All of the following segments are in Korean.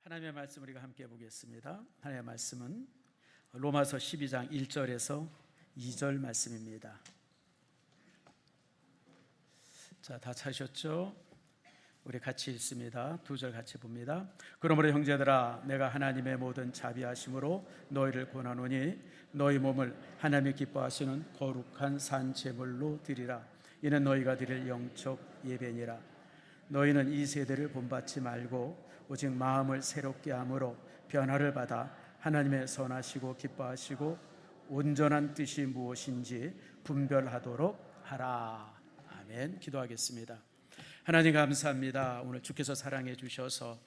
하나님의 말씀 우리가 함께 보겠습니다. 하나님의 말씀은 로마서 12장 1절에서 2절 말씀입니다. 자, 다 찾으셨죠? 우리 같이 읽습니다. 두 절 같이 봅니다. 그러므로 형제들아, 내가 하나님의 모든 자비하심으로 너희를 권하노니 너희 몸을 하나님이 기뻐하시는 거룩한 산 제물로 드리라. 이는 너희가 드릴 영적 예배니라. 너희는 이 세대를 본받지 말고 오직 마음을 새롭게 함으로 변화를 받아 하나님의 선하시고 기뻐하시고 온전한 뜻이 무엇인지 분별하도록 하라. 아멘. 기도하겠습니다. 하나님 감사합니다. 오늘 주께서 사랑해 주셔서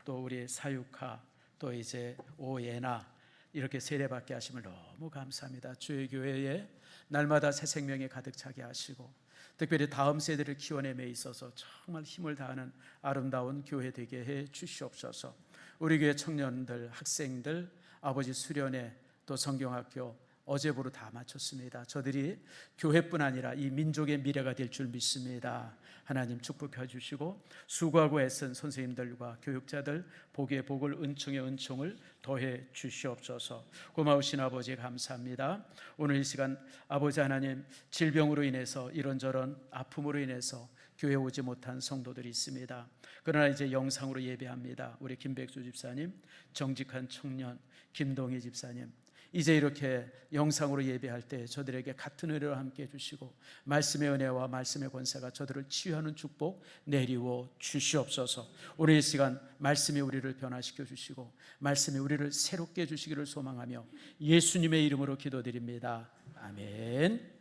또 우리 사육하 또 이제 오예나 이렇게 세례받게 하심을 너무 감사합니다. 주의 교회에 날마다 새 생명이 가득 차게 하시고 특별히 다음 세대를 키워내에 있어서 정말 힘을 다하는 아름다운 교회 되게 해 주시옵소서. 우리 교회 청년들, 학생들, 아버지 수련회 또 성경학교 어제부로 다 마쳤습니다. 저들이 교회뿐 아니라 이 민족의 미래가 될 줄 믿습니다. 하나님 축복해 주시고 수고하고 애쓴 선생님들과 교육자들 복의 복을 은총의 은총을 더해 주시옵소서. 고마우신 아버지 감사합니다. 오늘 이 시간 아버지 하나님 질병으로 인해서 이런저런 아픔으로 인해서 교회에 오지 못한 성도들이 있습니다. 그러나 이제 영상으로 예배합니다. 우리 김백수 집사님, 정직한 청년 김동희 집사님, 이제 이렇게 영상으로 예배할 때 저들에게 같은 은혜로 함께 해주시고 말씀의 은혜와 말씀의 권세가 저들을 치유하는 축복 내리워 주시옵소서. 오늘 이 시간 말씀이 우리를 변화시켜 주시고 말씀이 우리를 새롭게 해주시기를 소망하며 예수님의 이름으로 기도드립니다. 아멘.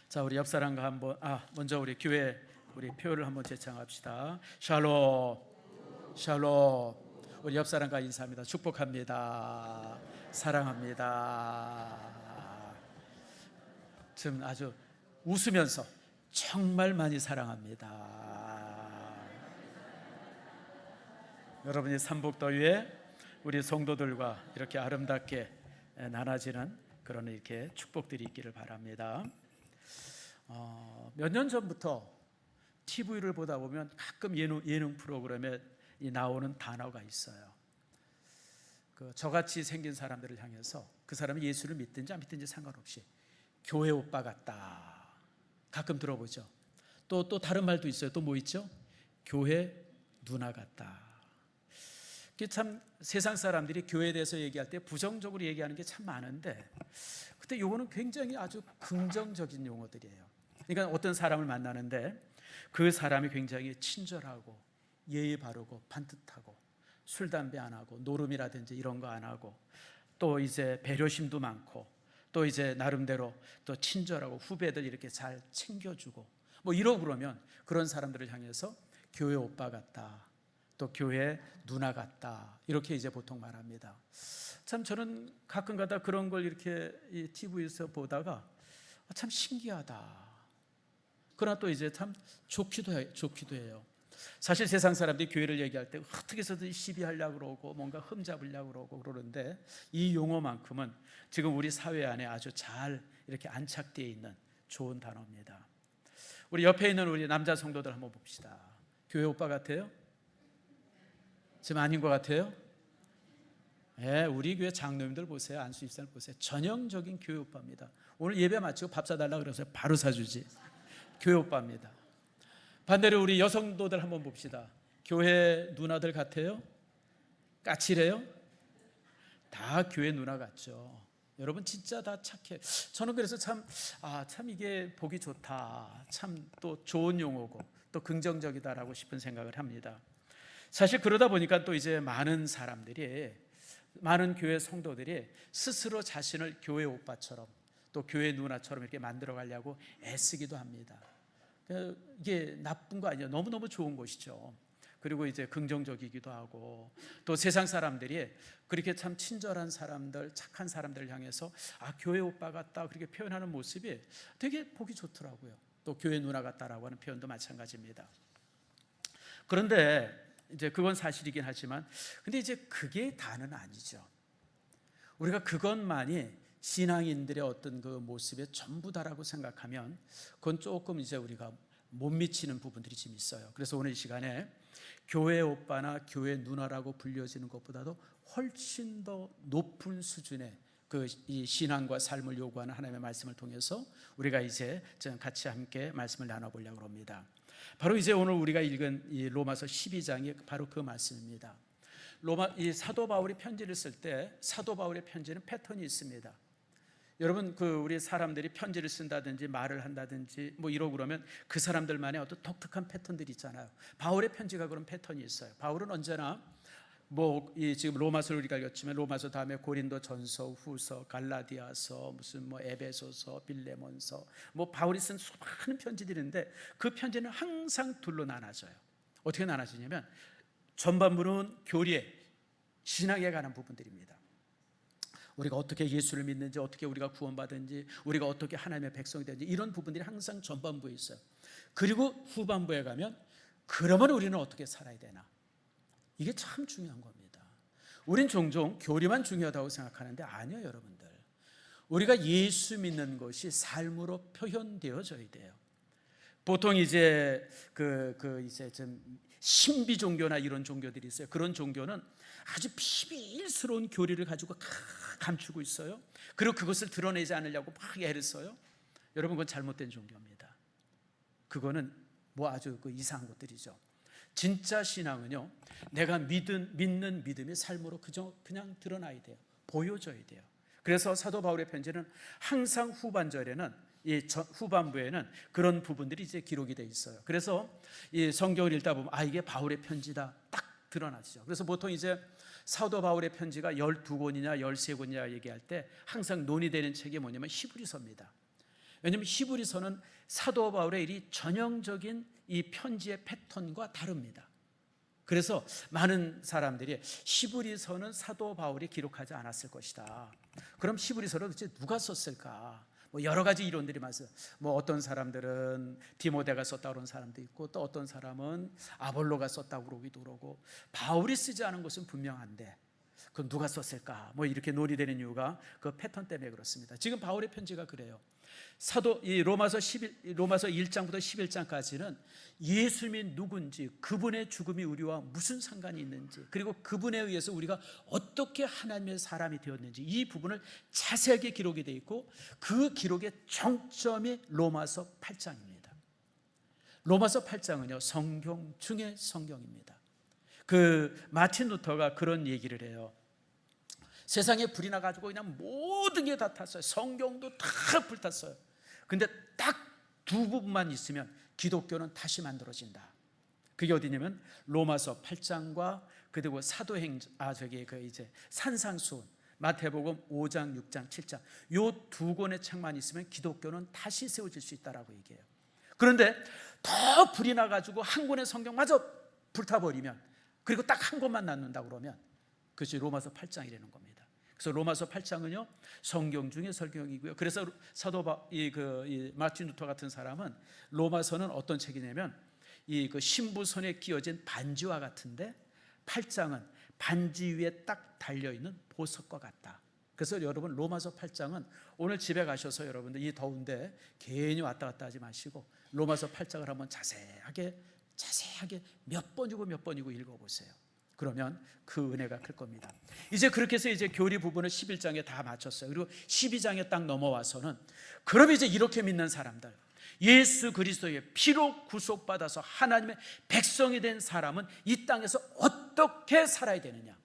자, 우리 옆사람과 한번 먼저 우리 교회 우리 표를 한번 제창합시다. 샬롬 샬롬. 우리 옆사람과 인사합니다. 축복합니다. 사랑합니다. 지금 아주 웃으면서 정말 많이 사랑합니다. 여러분이 삼복더위에 우리 성도들과 이렇게 아름답게 나눠지는 그런 이렇게 축복들이 있기를 바랍니다. 몇 년 전부터 TV를 보다 보면 가끔 예능 프로그램에 나오는 단어가 있어요. 저같이 생긴 사람들을 향해서 그 사람이 예수를 믿든지 안 믿든지 상관없이 교회 오빠 같다. 가끔 들어보죠. 또 다른 말도 있어요. 또 뭐 있죠? 교회 누나 같다. 참 세상 사람들이 교회에 대해서 얘기할 때 부정적으로 얘기하는 게 참 많은데 근데 요거는 굉장히 아주 긍정적인 용어들이에요. 그러니까 어떤 사람을 만나는데 그 사람이 굉장히 친절하고 예의 바르고 반듯하고 술, 담배 안 하고 노름이라든지 이런 거 안 하고 또 이제 배려심도 많고 또 이제 나름대로 또 친절하고 후배들 이렇게 잘 챙겨주고 뭐 이러고 그러면 그런 사람들을 향해서 교회 오빠 같다. 또 교회 누나 같다. 이렇게 이제 보통 말합니다. 참 저는 가끔가다 그런 걸 이렇게 이 TV에서 보다가 참 신기하다. 그러나 또 이제 참 좋기도 해요. 사실 세상 사람들이 교회를 얘기할 때 어떻게 해서든 시비하려고 그러고 뭔가 흠잡으려고 그러고 그러는데 이 용어만큼은 지금 우리 사회 안에 아주 잘 이렇게 안착되어 있는 좋은 단어입니다. 우리 옆에 있는 우리 남자 성도들 한번 봅시다. 교회 오빠 같아요? 지금 아닌 것 같아요? 네, 우리 교회 장로님들 보세요. 안수 집사님 보세요. 전형적인 교회 오빠입니다. 오늘 예배 마치고 밥 사달라고 그래서 바로 사주지. 교회 오빠입니다. 반대로 우리 여성도들 한번 봅시다. 교회 누나들 같아요? 까칠해요? 다 교회 누나 같죠. 여러분 진짜 다 착해. 저는 그래서 참 이게 보기 좋다. 참 또 좋은 용어고 또 긍정적이다라고 싶은 생각을 합니다. 사실 그러다 보니까 또 이제 많은 교회 성도들이 스스로 자신을 교회 오빠처럼 또 교회 누나처럼 이렇게 만들어 가려고 애쓰기도 합니다. 이게 나쁜 거 아니에요. 너무너무 좋은 것이죠. 그리고 이제 긍정적이기도 하고 또 세상 사람들이 그렇게 참 친절한 사람들, 착한 사람들을 향해서 교회 오빠 같다 그렇게 표현하는 모습이 되게 보기 좋더라고요. 또 교회 누나 같다라고 하는 표현도 마찬가지입니다. 그런데 이제 그건 사실이긴 하지만 근데 이제 그게 다는 아니죠. 우리가 그것만이 신앙인들의 어떤 그 모습의 전부다라고 생각하면 그건 조금 이제 우리가 못 미치는 부분들이 좀 있어요. 그래서 오늘 이 시간에 교회 오빠나 교회 누나라고 불려지는 것보다도 훨씬 더 높은 수준의 이 신앙과 삶을 요구하는 하나님의 말씀을 통해서 우리가 이제 같이 함께 말씀을 나눠보려고 합니다. 바로 이제 오늘 우리가 읽은 이 로마서 12장이 바로 그 말씀입니다. 이 사도 바울이 편지를 쓸 때 사도 바울의 편지는 패턴이 있습니다. 여러분 우리 사람들이 편지를 쓴다든지 말을 한다든지 뭐 이러고 그러면 그 사람들만의 어떤 독특한 패턴들이 있잖아요. 바울의 편지가 그런 패턴이 있어요. 바울은 언제나 지금 로마서를 우리가 읽었지만 로마서 다음에 고린도 전서, 후서, 갈라디아서, 무슨 에베소서, 빌레몬서, 바울이 쓴 수많은 편지들인데 그 편지는 항상 둘로 나눠져요. 어떻게 나눠지냐면 전반부는 교리에, 신앙에 관한 부분들입니다. 우리가 어떻게 예수를 믿는지, 어떻게 우리가 구원받은지, 우리가 어떻게 하나님의 백성이 되는지, 이런 부분들이 항상 전반부에 있어요. 그리고 후반부에 가면 그러면 우리는 어떻게 살아야 되나, 이게 참 중요한 겁니다. 우린 종종 교리만 중요하다고 생각하는데 아니에요, 여러분들. 우리가 예수 믿는 것이 삶으로 표현되어져야 돼요. 보통 이제 이제 좀 신비 종교나 이런 종교들이 있어요. 그런 종교는 아주 비밀스러운 교리를 가지고 감추고 있어요. 그리고 그것을 드러내지 않으려고 막 애를 써요. 여러분, 그건 잘못된 종교입니다. 그거는 아주 이상한 것들이죠. 진짜 신앙은요, 내가 믿는 믿음이 삶으로 그냥 드러나야 돼요. 보여져야 돼요. 그래서 사도 바울의 편지는 항상 후반부에는 그런 부분들이 이제 기록이 돼 있어요. 그래서 이 성경을 읽다 보면 이게 바울의 편지다 딱 드러나죠. 그래서 보통 이제 사도 바울의 편지가 12권이냐 13권이냐 얘기할 때 항상 논의되는 책이 뭐냐면 히브리서입니다. 왜냐하면 히브리서는 사도 바울의 이 전형적인 이 편지의 패턴과 다릅니다. 그래서 많은 사람들이 히브리서는 사도 바울이 기록하지 않았을 것이다. 그럼 히브리서를 도대체 누가 썼을까? 여러 가지 이론들이 많아요. 어떤 사람들은 디모데가 썼다고 그러는 사람도 있고, 또 어떤 사람은 아볼로가 썼다고 그러기도 그러고, 바울이 쓰지 않은 것은 분명한데 그럼 누가 썼을까? 이렇게 논의되는 이유가 그 패턴 때문에 그렇습니다. 지금 바울의 편지가 그래요. 로마서 1장부터 11장까지는 예수님이 누군지, 그분의 죽음이 우리와 무슨 상관이 있는지, 그리고 그분에 의해서 우리가 어떻게 하나님의 사람이 되었는지, 이 부분을 자세하게 기록이 되어 있고, 그 기록의 정점이 로마서 8장입니다. 로마서 8장은요, 성경 중에 성경입니다. 마틴 루터가 그런 얘기를 해요. 세상에 불이 나가지고 그냥 모든 게 다 탔어요. 성경도 다 불탔어요. 근데 딱 두 부분만 있으면 기독교는 다시 만들어진다. 그게 어디냐면 로마서 8장과 그리고 이제 산상수훈, 마태복음 5장, 6장, 7장, 요 두 권의 책만 있으면 기독교는 다시 세워질 수 있다라고 얘기해요. 그런데 더 불이 나가지고 한 권의 성경마저 불타버리면, 그리고 딱 한 권만 남는다 그러면 그것이 로마서 8장이라는 겁니다. 그래서 로마서 8장은요, 성경 중에 성경이고요. 그래서 마틴 루터 같은 사람은 로마서는 어떤 책이냐면 신부선에 끼어진 반지와 같은데 8장은 반지 위에 딱 달려있는 보석과 같다. 그래서 여러분, 로마서 8장은 오늘 집에 가셔서 여러분들 이 더운데 괜히 왔다 갔다 하지 마시고 로마서 8장을 한번 자세하게 몇 번이고 읽어보세요. 그러면 그 은혜가 클 겁니다. 이제 그렇게 해서 이제 교리 부분을 11장에 다 마쳤어요. 그리고 12장에 딱 넘어와서는 그럼 이제 이렇게 믿는 사람들, 예수 그리스도의 피로 구속받아서 하나님의 백성이 된 사람은 이 땅에서 어떻게 살아야 되느냐,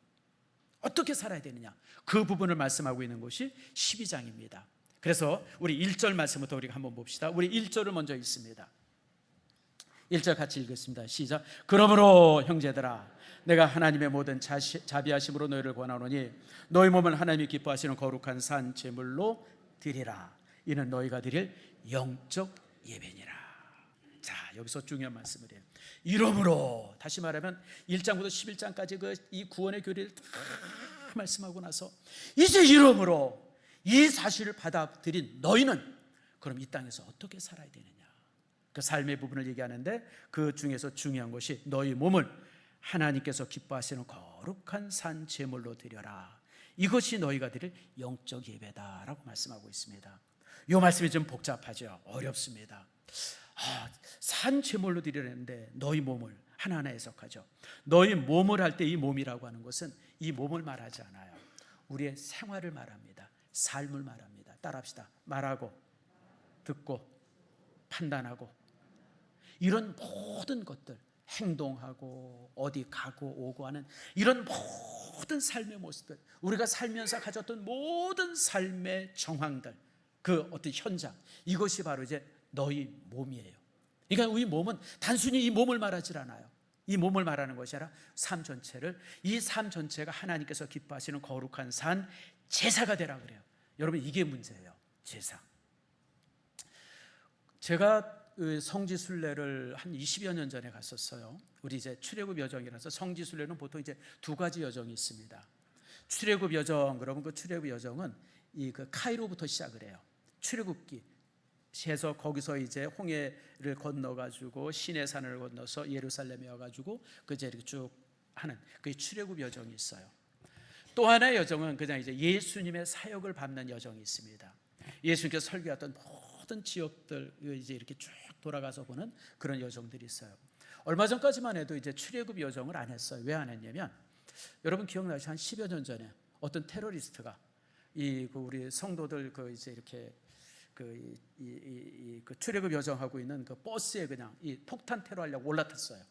그 부분을 말씀하고 있는 것이 12장입니다. 그래서 우리 1절 말씀부터 우리가 한번 봅시다. 우리 1절을 먼저 읽습니다. 1절 같이 읽겠습니다. 시작. 그러므로 형제들아, 내가 하나님의 모든 자비하심으로 너희를 권하노니 너희 몸을 하나님이 기뻐하시는 거룩한 산 제물로 드리라. 이는 너희가 드릴 영적 예배니라. 자, 여기서 중요한 말씀을 해요. 이러므로, 다시 말하면 1장부터 11장까지 이 구원의 교리를 다 말씀하고 나서 이제 이러므로 이 사실을 받아들인 너희는 그럼 이 땅에서 어떻게 살아야 되느냐, 그 삶의 부분을 얘기하는데 그 중에서 중요한 것이 너희 몸을 하나님께서 기뻐하시는 거룩한 산 제물로 드려라. 이것이 너희가 드릴 영적 예배다라고 말씀하고 있습니다. 이 말씀이 좀 복잡하죠. 어렵습니다. 산 제물로 드리려는데 너희 몸을 하나하나 해석하죠. 너희 몸을 할 때 이 몸이라고 하는 것은 이 몸을 말하지 않아요. 우리의 생활을 말합니다. 삶을 말합니다. 따라합시다. 말하고 듣고 판단하고 이런 모든 것들, 행동하고 어디 가고 오고 하는 이런 모든 삶의 모습들, 우리가 살면서 가졌던 모든 삶의 정황들, 그 어떤 현장, 이것이 바로 이제 너희 몸이에요. 그러니까 우리 몸은 단순히 이 몸을 말하지 않아요. 이 몸을 말하는 것이 아니라 삶 전체를, 이 삶 전체가 하나님께서 기뻐하시는 거룩한 산 제사가 되라 그래요. 여러분, 이게 문제예요. 제사. 제가 성지순례를 한 20여 년 전에 갔었어요. 우리 이제 출애굽 여정이라서 성지순례는 보통 이제 두 가지 여정이 있습니다. 출애굽 여정, 그러면 그 출애굽 여정은 이 그 카이로부터 시작을 해요. 출애굽기 해서 거기서 이제 홍해를 건너가지고 시내산을 건너서 예루살렘에 와가지고 그 이제 이렇게 쭉 하는 그 출애굽 여정이 있어요. 또 하나의 여정은 그냥 이제 예수님의 사역을 밟는 여정이 있습니다. 예수님께서 설교했던 모든 지역들 이제 이렇게 쭉 돌아가서 보는 그런 여정들이 있어요. 얼마 전까지만 해도 이제 출애굽 여정을 안 했어요. 왜 안 했냐면, 여러분 기억나시죠? 한 10여 년 전에 어떤 테러리스트가 그 우리 성도들 그 이제 이렇게 그 출애굽 여정하고 있는 그 버스에 그냥 이 폭탄 테러하려고 올라탔어요.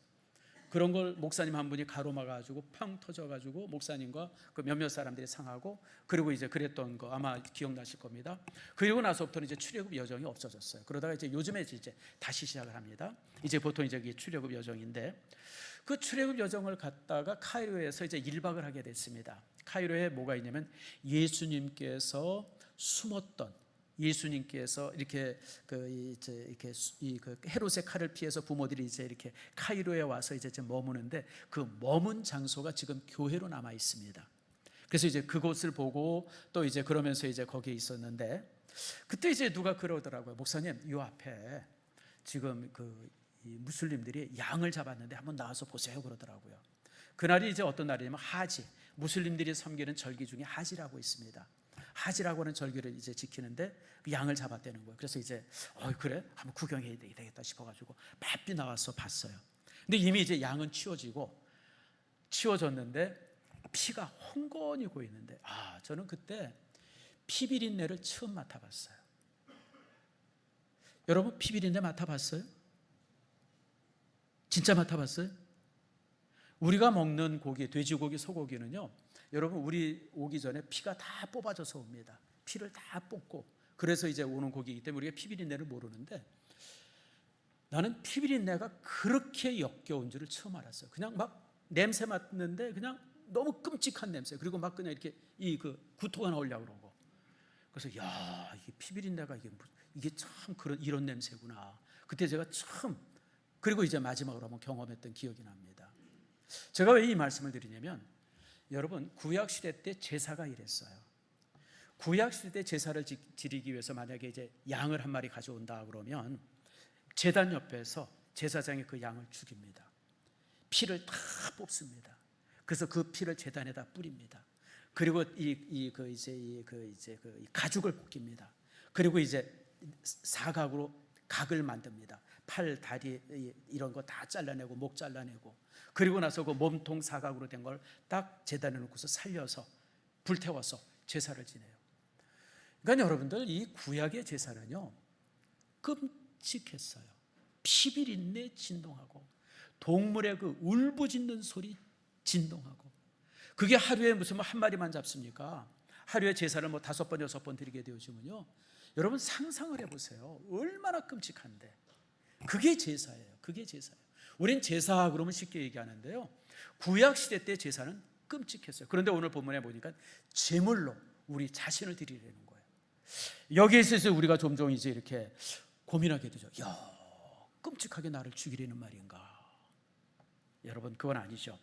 그런 걸 목사님 한 분이 가로막아가지고 팡 터져가지고 목사님과 그 몇몇 사람들이 상하고, 그리고 이제 그랬던 거 아마 기억나실 겁니다. 그리고 나서부터는 이제 출애굽 여정이 없어졌어요. 그러다가 이제 요즘에 이제 다시 시작을 합니다. 이제 보통 이제 출애굽 여정인데, 그 출애굽 여정을 갔다가 카이로에서 이제 1박을 하게 됐습니다. 카이로에 뭐가 있냐면, 예수님께서 숨었던, 예수님께서 이렇게 이렇게 그 헤롯의 칼을 피해서 부모들이 이제 이렇게 카이로에 와서 이제 머무는데, 그 머문 장소가 지금 교회로 남아 있습니다. 그래서 이제 그곳을 보고 또 이제 그러면서 이제 거기에 있었는데, 그때 이제 누가 그러더라고요. 목사님, 이 앞에 지금 이 무슬림들이 양을 잡았는데 한번 나와서 보세요 그러더라고요. 그날이 이제 어떤 날이냐면 하지, 무슬림들이 섬기는 절기 중에 하지라고 있습니다. 하지라고 하는 절기를 이제 지키는데 그 양을 잡았다는 거예요. 그래서 이제 그래? 한번 구경해야 되겠다 싶어가지고 바삐 나와서 봤어요. 근데 이미 이제 양은 치워졌는데 피가 홍건히 고이는데, 저는 그때 피비린내를 처음 맡아봤어요. 여러분, 피비린내 맡아봤어요? 진짜 맡아봤어요? 우리가 먹는 고기, 돼지고기, 소고기는요, 여러분, 우리 오기 전에 피가 다 뽑아져서 옵니다. 피를 다 뽑고, 그래서 이제 오는 고기이기 때문에 우리가 피비린내를 모르는데, 나는 피비린내가 그렇게 역겨운 줄을 처음 알았어요. 그냥 막 냄새 맡는데 그냥 너무 끔찍한 냄새, 그리고 막 그냥 이렇게 구토가 나오려고 그러고, 그래서 이게 피비린내가 이게 참 이런 냄새구나. 그때 제가 처음, 그리고 이제 마지막으로 한번 경험했던 기억이 납니다. 제가 왜 이 말씀을 드리냐면, 여러분, 구약시대 때 제사가 이랬어요. 구약시대 때 제사를 지리기 위해서 만약에 이제 양을 한 마리 가져온다 그러면 제단 옆에서 제사장이 그 양을 죽입니다. 피를 다 뽑습니다. 그래서 그 피를 제단에다 뿌립니다. 그리고 이 가죽을 벗깁니다. 그리고 이제 사각으로 각을 만듭니다. 팔, 다리 이런 거 다 잘라내고 목 잘라내고, 그리고 나서 그 몸통 사각으로 된 걸 딱 제단에 놓고서 살려서 불태워서 제사를 지내요. 그러니까 여러분들, 이 구약의 제사는요 끔찍했어요. 피비린내 진동하고, 동물의 그 울부짖는 소리 진동하고, 그게 하루에 무슨 한 마리만 잡습니까? 하루에 제사를 5번 6번 드리게 되어지면요, 여러분 상상을 해보세요. 얼마나 끔찍한데. 그게 제사예요. 그게 제사예요. 우린 제사 그러면 쉽게 얘기하는데요, 구약시대 때 제사는 끔찍했어요. 그런데 오늘 본문에 보니까 제물로 우리 자신을 드리려는 거예요. 여기에 있어서 우리가 종종 이제 이렇게 고민하게 되죠. 끔찍하게 나를 죽이려는 말인가? 여러분, 그건 아니죠.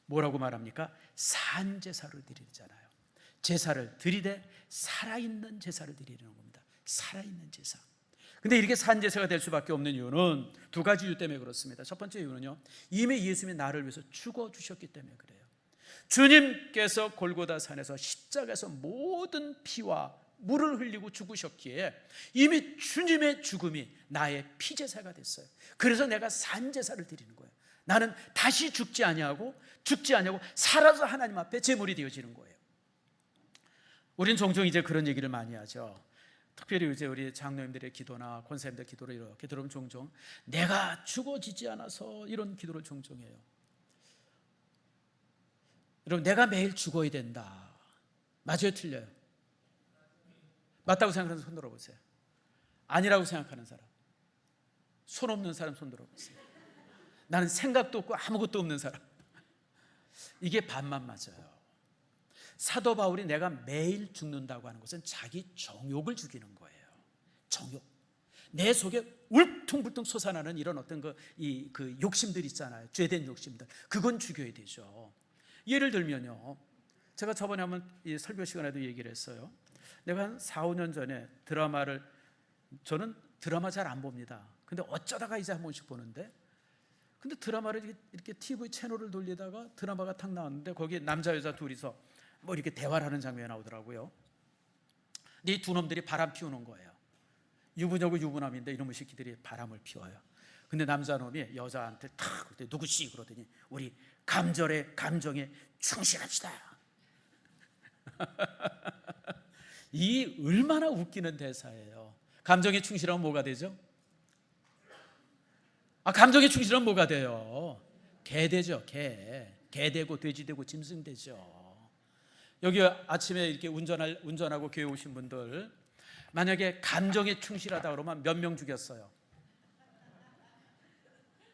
뭐라고 말합니까? 산제사를 드리잖아요. 제사를 드리되 살아있는 제사를 드리려는 겁니다. 살아있는 제사. 근데 이렇게 산제사가 될 수밖에 없는 이유는 두 가지 이유 때문에 그렇습니다. 첫 번째 이유는요, 이미 예수님이 나를 위해서 죽어주셨기 때문에 그래요. 주님께서 골고다 산에서 십자가에서 모든 피와 물을 흘리고 죽으셨기에 이미 주님의 죽음이 나의 피제사가 됐어요. 그래서 내가 산제사를 드리는 거예요. 나는 다시 죽지 아니하고 살아서 하나님 앞에 제물이 되어지는 거예요. 우린 종종 이제 그런 얘기를 많이 하죠. 특별히 이제 우리 장로님들의 기도나 권사님들 기도를 이렇게 들으면 종종 내가 죽어지지 않아서 이런 기도를 종종 해요. 여러분, 내가 매일 죽어야 된다. 맞아요, 틀려요? 맞다고 생각하는 사람 손 들어보세요. 아니라고 생각하는 사람, 손 없는 사람 손 들어보세요. 나는 생각도 없고 아무것도 없는 사람. 이게 반만 맞아요. 사도 바울이 내가 매일 죽는다고 하는 것은 자기 정욕을 죽이는 거예요. 정욕. 내 속에 울퉁불퉁 솟아나는 이런 어떤 그 욕심들 있잖아요. 죄된 욕심들. 그건 죽여야 되죠. 예를 들면요, 제가 저번에 한번 이 설교 시간에도 얘기를 했어요. 내가 한 4, 5년 전에 저는 드라마 잘 안 봅니다. 근데 어쩌다가 이제 한 번씩 보는데, 근데 드라마를 이렇게 TV 채널을 돌리다가 드라마가 탁 나왔는데 거기에 남자 여자 둘이서 뭐 이렇게 대화를 하는 장면이 나오더라고요. 근데 이 두 놈들이 바람 피우는 거예요. 유부녀고 유부남인데 이놈의 새끼들이 바람을 피워요. 근데 남자 놈이 여자한테 탁 그때 누구씨 그러더니 우리 감정에 충실합시다. 이 얼마나 웃기는 대사예요. 감정에 충실하면 뭐가 되죠? 감정에 충실하면 뭐가 돼요? 개 되죠. 개 되고 돼지 되고 짐승 되죠. 여기 아침에 이렇게 운전하고 교회 오신 분들, 만약에 감정에 충실하다 그러면 몇 명 죽였어요?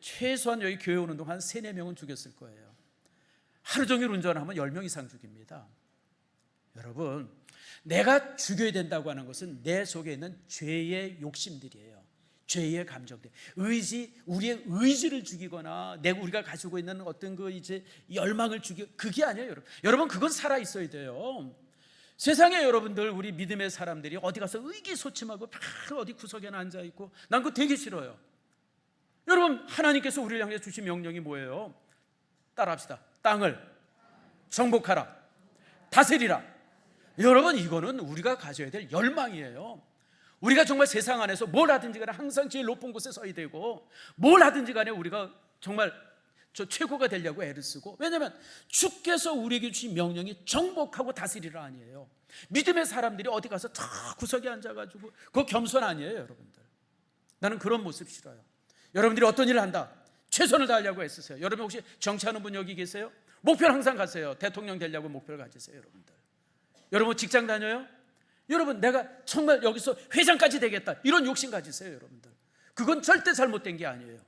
최소한 여기 교회 오는 동안 3, 4명은 죽였을 거예요. 하루 종일 운전하면 10명 이상 죽입니다. 여러분, 내가 죽여야 된다고 하는 것은 내 속에 있는 죄의 욕심들이에요. 죄의 감정들, 우리의 의지를 죽이거나 우리가 가지고 있는 어떤 이제 열망을 그게 아니에요, 여러분. 여러분, 그건 살아 있어야 돼요. 세상에 여러분들, 우리 믿음의 사람들이 어디 가서 의기소침하고 어디 구석에나 앉아 있고, 난 그거 되게 싫어요. 여러분, 하나님께서 우리를 향해 주신 명령이 뭐예요? 따라합시다. 땅을 정복하라, 다스리라. 여러분, 이거는 우리가 가져야 될 열망이에요. 우리가 정말 세상 안에서 뭘 하든지 간에 항상 제일 높은 곳에 서야 되고, 뭘 하든지 간에 우리가 정말 최고가 되려고 애를 쓰고, 왜냐하면 주께서 우리에게 주신 명령이 정복하고 다스리라 아니에요. 믿음의 사람들이 어디 가서 다 구석에 앉아가지고 그거 겸손 아니에요, 여러분들. 나는 그런 모습 싫어요. 여러분들이 어떤 일을 한다, 최선을 다하려고 애쓰세요. 여러분 혹시 정치하는 분 여기 계세요? 목표를 항상 가세요. 대통령 되려고 목표를 가지세요, 여러분들. 여러분 직장 다녀요? 여러분, 내가 정말 여기서 회장까지 되겠다, 이런 욕심 가지세요, 여러분들. 그건 절대 잘못된 게 아니에요.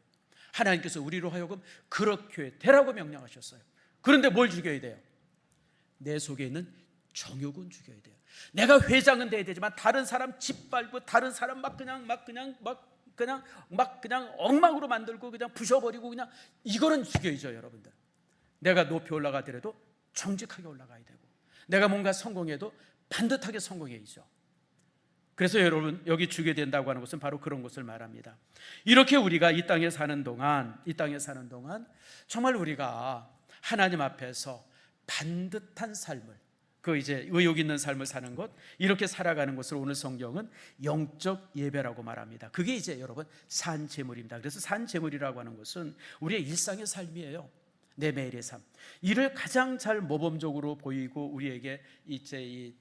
하나님께서 우리로 하여금 그렇게 되라고 명령하셨어요. 그런데 뭘 죽여야 돼요? 내 속에 있는 정욕은 죽여야 돼요. 내가 회장은 돼야 되지만 다른 사람 짓밟고, 다른 사람 막 그냥 엉망으로 만들고 그냥 부셔버리고, 그냥 이거는 죽여야죠, 여러분들. 내가 높이 올라가더라도 정직하게 올라가야 되고, 내가 뭔가 성공해도 반듯하게 성공해야죠. 그래서 여러분, 여기 주게 된다고 하는 것은 바로 그런 것을 말합니다. 이렇게 우리가 이 땅에 사는 동안 정말 우리가 하나님 앞에서 반듯한 삶을, 이제 의욕 있는 삶을 사는 것, 이렇게 살아가는 것을 오늘 성경은 영적 예배라고 말합니다. 그게 이제 여러분 산제물입니다. 그래서 산제물이라고 하는 것은 우리의 일상의 삶이에요. 내 매일의 삶, 이를 가장 잘 모범적으로 보이고 우리에게 이제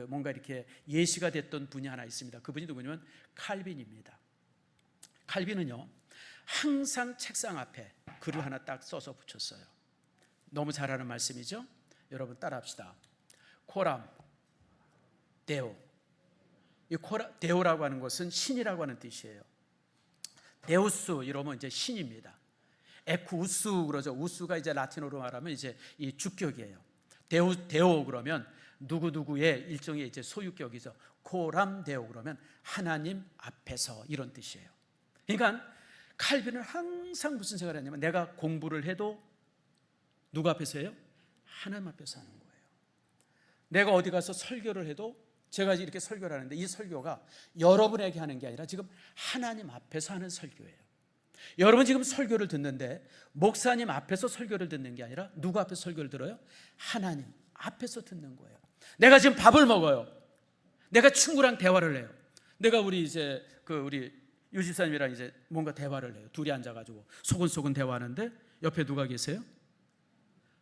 뭔가 이렇게 예시가 됐던 분이 하나 있습니다. 그분이 누구냐면 칼빈입니다. 칼빈은요, 항상 책상 앞에 글을 하나 딱 써서 붙였어요. 너무 잘하는 말씀이죠. 여러분 따라합시다. 코람 데오. 이 데오라고 하는 것은 신이라고 하는 뜻이에요. 데우스 이러면 이제 신입니다. 에쿠우스 그러죠. 우스가 이제 라틴어로 말하면 이제 이 주격이에요. 데오 그러면 누구누구의 일종의 이제 소유격이죠. 코람 데오 그러면 하나님 앞에서, 이런 뜻이에요. 그러니까 칼빈은 항상 무슨 생각을 했냐면, 내가 공부를 해도 누구 앞에서 해요? 하나님 앞에서 하는 거예요. 내가 어디 가서 설교를 해도, 제가 이렇게 설교를 하는데 이 설교가 여러분에게 하는 게 아니라 지금 하나님 앞에서 하는 설교예요. 여러분 지금 설교를 듣는데 목사님 앞에서 설교를 듣는 게 아니라 누구 앞에서 설교를 들어요? 하나님 앞에서 듣는 거예요. 내가 지금 밥을 먹어요. 내가 친구랑 대화를 해요. 내가 우리 유 집사님이랑 이제 뭔가 대화를 해요. 둘이 앉아가지고 소근소근 대화하는데 옆에 누가 계세요?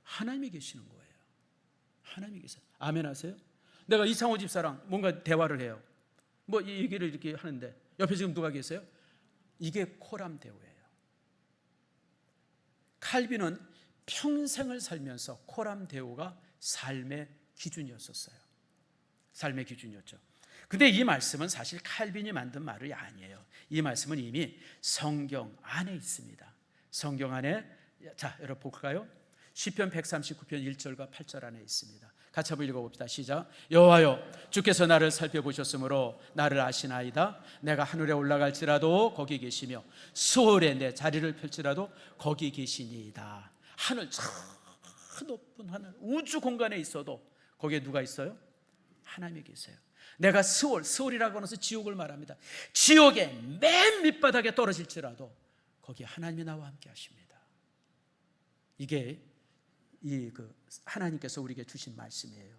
하나님이 계시는 거예요. 하나님이 계세요. 아멘 하세요? 내가 이창호 집사랑 뭔가 대화를 해요. 뭐 이 얘기를 이렇게 하는데 옆에 지금 누가 계세요? 이게 코람 대우예요. 칼빈은 평생을 살면서 코람 대우가 삶의 기준이었었어요. 삶의 기준이었죠. 근데 이 말씀은 사실 칼빈이 만든 말이 아니에요. 이 말씀은 이미 성경 안에 있습니다. 성경 안에, 자, 여러분 볼까요? 시편 139편 1절과 8절 안에 있습니다. 같이 한번 읽어봅시다. 시작. 여호와여, 주께서 나를 살펴보셨으므로 나를 아시나이다. 내가 하늘에 올라갈지라도 거기 계시며 수월에 내 자리를 펼치라도 거기 계시니이다. 하늘, 저 높은 하늘, 우주 공간에 있어도 거기에 누가 있어요? 하나님이 계세요. 내가 스월이라고 하면서 지옥을 말합니다. 지옥의 맨 밑바닥에 떨어질지라도 거기 하나님이 나와 함께 하십니다. 이게 하나님께서 우리에게 주신 말씀이에요.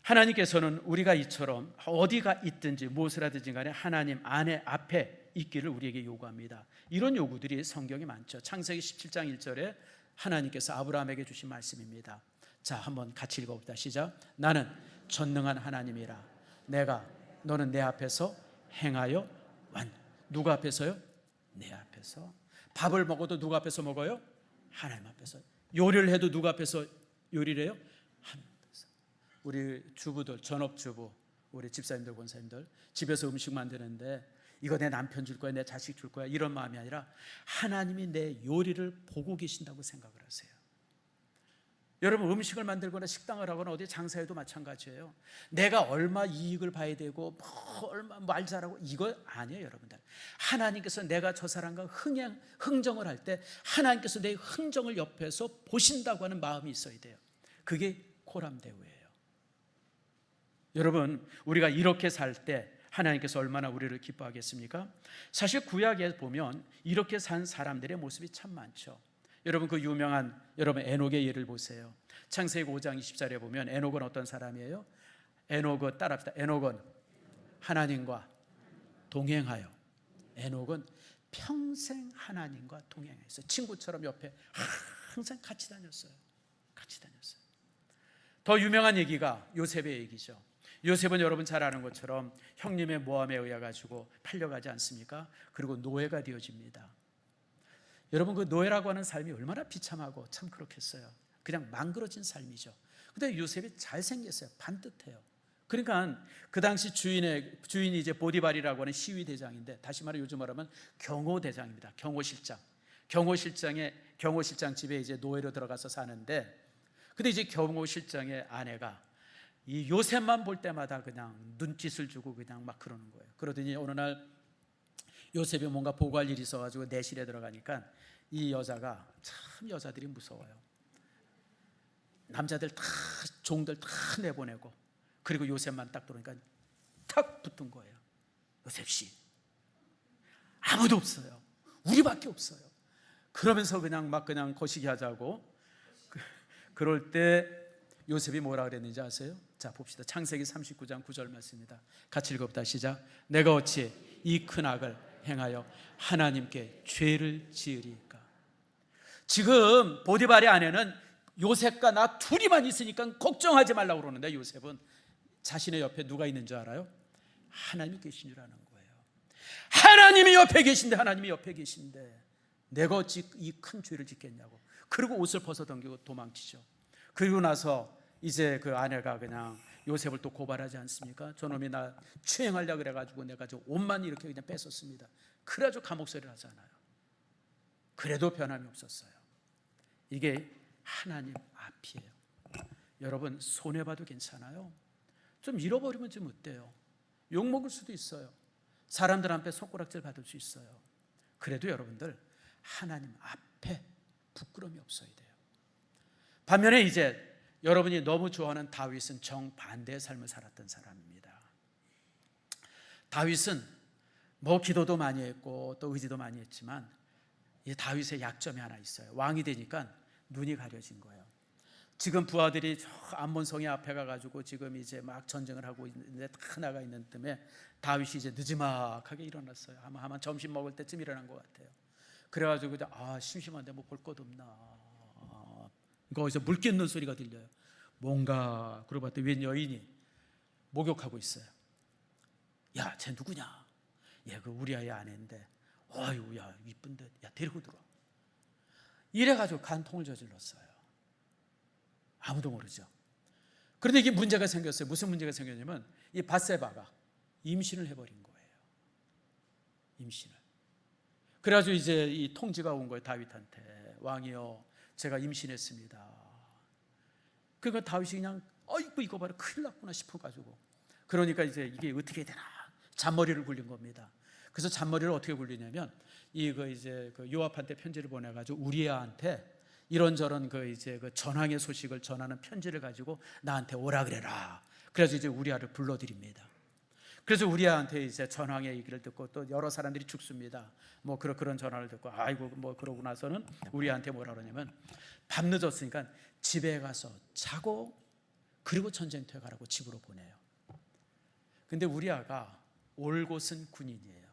하나님께서는 우리가 이처럼 어디가 있든지 무엇을 하든지 간에 하나님 안에 앞에 있기를 우리에게 요구합니다. 이런 요구들이 성경에 많죠. 창세기 17장 1절에 하나님께서 아브라함에게 주신 말씀입니다. 자, 한번 같이 읽어봅시다. 시작. 나는 전능한 하나님이라. 너는 내 앞에서 행하여 누가 앞에서요? 내 앞에서. 밥을 먹어도 누가 앞에서 먹어요? 하나님 앞에서. 요리를 해도 누가 앞에서 요리를 해요? 하나님 앞에서. 우리 주부들, 전업주부, 우리 집사님들, 권사님들 집에서 음식 만드는데 이거 내 남편 줄 거야, 내 자식 줄 거야, 이런 마음이 아니라 하나님이 내 요리를 보고 계신다고 생각을 하세요. 여러분, 음식을 만들거나 식당을 하거나 어디 장사해도 마찬가지예요. 내가 얼마 이익을 봐야 되고 얼마 말 잘하고 이거 아니에요. 여러분들, 하나님께서 내가 저 사람과 흥정을 할 때 하나님께서 내 흥정을 옆에서 보신다고 하는 마음이 있어야 돼요. 그게 코람대우예요. 여러분, 우리가 이렇게 살 때 하나님께서 얼마나 우리를 기뻐하겠습니까? 사실 구약에 보면 이렇게 산 사람들의 모습이 참 많죠. 여러분, 그 유명한 에녹의 예를 보세요. 창세기 5장 20절에 보면 에녹은 어떤 사람이에요? 에녹은 따라합시다. 에녹은 하나님과 동행하여. 에녹은 평생 하나님과 동행했어요. 친구처럼 옆에 항상 같이 다녔어요. 더 유명한 얘기가 요셉의 얘기죠. 요셉은 여러분 잘 아는 것처럼 형님의 모함에 의해 가지고 팔려가지 않습니까? 그리고 노예가 되어집니다. 여러분, 그 노예라고 하는 삶이 얼마나 비참하고 참 그렇겠어요. 그냥 망그러진 삶이죠. 근데 요셉이 잘생겼어요. 반듯해요. 그러니까 그 당시 주인이 이제 보디발이라고 하는 시위 대장인데, 다시 말해 요즘 말하면 경호 대장입니다. 경호실장. 경호실장 집에 이제 노예로 들어가서 사는데, 근데 이제 경호실장의 아내가 이 요셉만 볼 때마다 그냥 눈짓을 주고 그냥 막 그러는 거예요. 그러더니 어느 날 요셉이 뭔가 보고할 일이 있어가지고 내실에 들어가니까 이 여자가, 참 여자들이 무서워요. 남자들 다, 종들 다 내보내고, 그리고 요셉만 딱 들어오니까 탁 붙은 거예요. 요셉 씨, 아무도 없어요. 우리밖에 없어요. 그러면서 그냥 거시기 하자고. 그럴 때 요셉이 뭐라 그랬는지 아세요? 자, 봅시다. 창세기 39장 9절 말씀입니다. 같이 읽어봅시다. 시작. 내가 어찌 이 큰 악을 행하여 하나님께 죄를 지으리까? 지금 보디발의 아내는 요셉과 나 둘이만 있으니까 걱정하지 말라고 그러는데, 요셉은 자신의 옆에 누가 있는 줄 알아요? 하나님이 계신 줄 아는 거예요. 하나님이 옆에 계신데 내가 어찌 이 큰 죄를 짓겠냐고. 그리고 옷을 벗어던지고 도망치죠. 그리고 나서 이제 그 아내가 그냥 요셉을 또 고발하지 않습니까? 저놈이 나 추행하려고 그래가지고 내가 저 옷만 이렇게 그냥 뺏었습니다. 그래가지고 감옥살이를 하잖아요. 그래도 변함이 없었어요. 이게 하나님 앞이에요. 여러분, 손해봐도 괜찮아요. 좀 잃어버리면 좀 어때요? 욕먹을 수도 있어요. 사람들 앞에 손가락질 받을 수 있어요. 그래도 여러분들, 하나님 앞에 부끄러움이 없어야 돼요. 반면에 이제 여러분이 너무 좋아하는 다윗은 정반대의 삶을 살았던 사람입니다. 다윗은 뭐 기도도 많이 했고 또 의지도 많이 했지만, 이 다윗의 약점이 하나 있어요. 왕이 되니까 눈이 가려진 거예요. 지금 부하들이 저 암몬성에 앞에 가가지고 지금 이제 막 전쟁을 하고 있는데 다 나가 있는 틈에 다윗이 이제 느지막하게 일어났어요. 아마 점심 먹을 때쯤 일어난 것 같아요. 그래가지고 심심한데 뭐 볼 것 없나. 거기서 물 끓는 소리가 들려요. 뭔가 그러고 봤더니 웬 여인이 목욕하고 있어요. 야, 쟤 누구냐? 얘 그 우리아의 아내인데, 어휴, 야 이쁜데, 야 데리고 들어와. 이래가지고 간통을 저질렀어요. 아무도 모르죠. 그런데 이게 문제가 생겼어요. 무슨 문제가 생겼냐면 이 밧세바가 임신을 해버린 거예요. 임신을. 그래가지고 이제 이 통지가 온 거예요. 다윗한테. 왕이여, 제가 임신했습니다. 그러니까 다윗이 그냥 아이고 이거 봐라 큰일 났구나 싶어가지고, 그러니까 이제 이게 어떻게 되나 잔머리를 굴린 겁니다. 그래서 잔머리를 어떻게 굴리냐면 이거 이제 그 요압한테 편지를 보내가지고 우리아한테 이런저런 그 이제 그 전황의 소식을 전하는 편지를 가지고 나한테 오라 그래라. 그래서 이제 우리아를 불러드립니다. 그래서 우리아한테 이제 전황의 얘기를 듣고 또 여러 사람들이 죽습니다. 뭐 그런 전화를 듣고 아이고 뭐 그러고 나서는 우리아한테 뭐라 그러냐면 밤 늦었으니까 집에 가서 자고 그리고 전쟁터에 가라고 집으로 보내요. 근데 우리아가 올 곳은 군인이에요.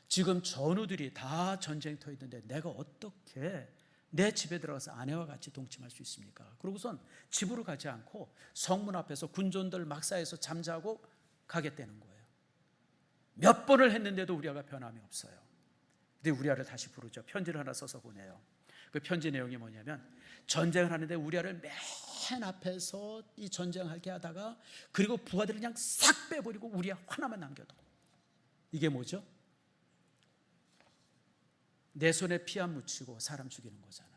지금 전우들이 다 전쟁터에 있는데 내가 어떻게 내 집에 들어가서 아내와 같이 동침할 수 있습니까? 그러고선 집으로 가지 않고 성문 앞에서 군존들 막사에서 잠자고 가겠다는 거예요. 몇 번을 했는데도 우리아가 변함이 없어요. 근데 우리아를 다시 부르죠. 편지를 하나 써서 보내요. 그 편지 내용이 뭐냐면 전쟁을 하는데 우리아를 맨 앞에서 이 전쟁하게 하다가 그리고 부하들을 그냥 싹 빼버리고 우리아 하나만 남겨둬. 이게 뭐죠? 내 손에 피 안 묻히고 사람 죽이는 거잖아요.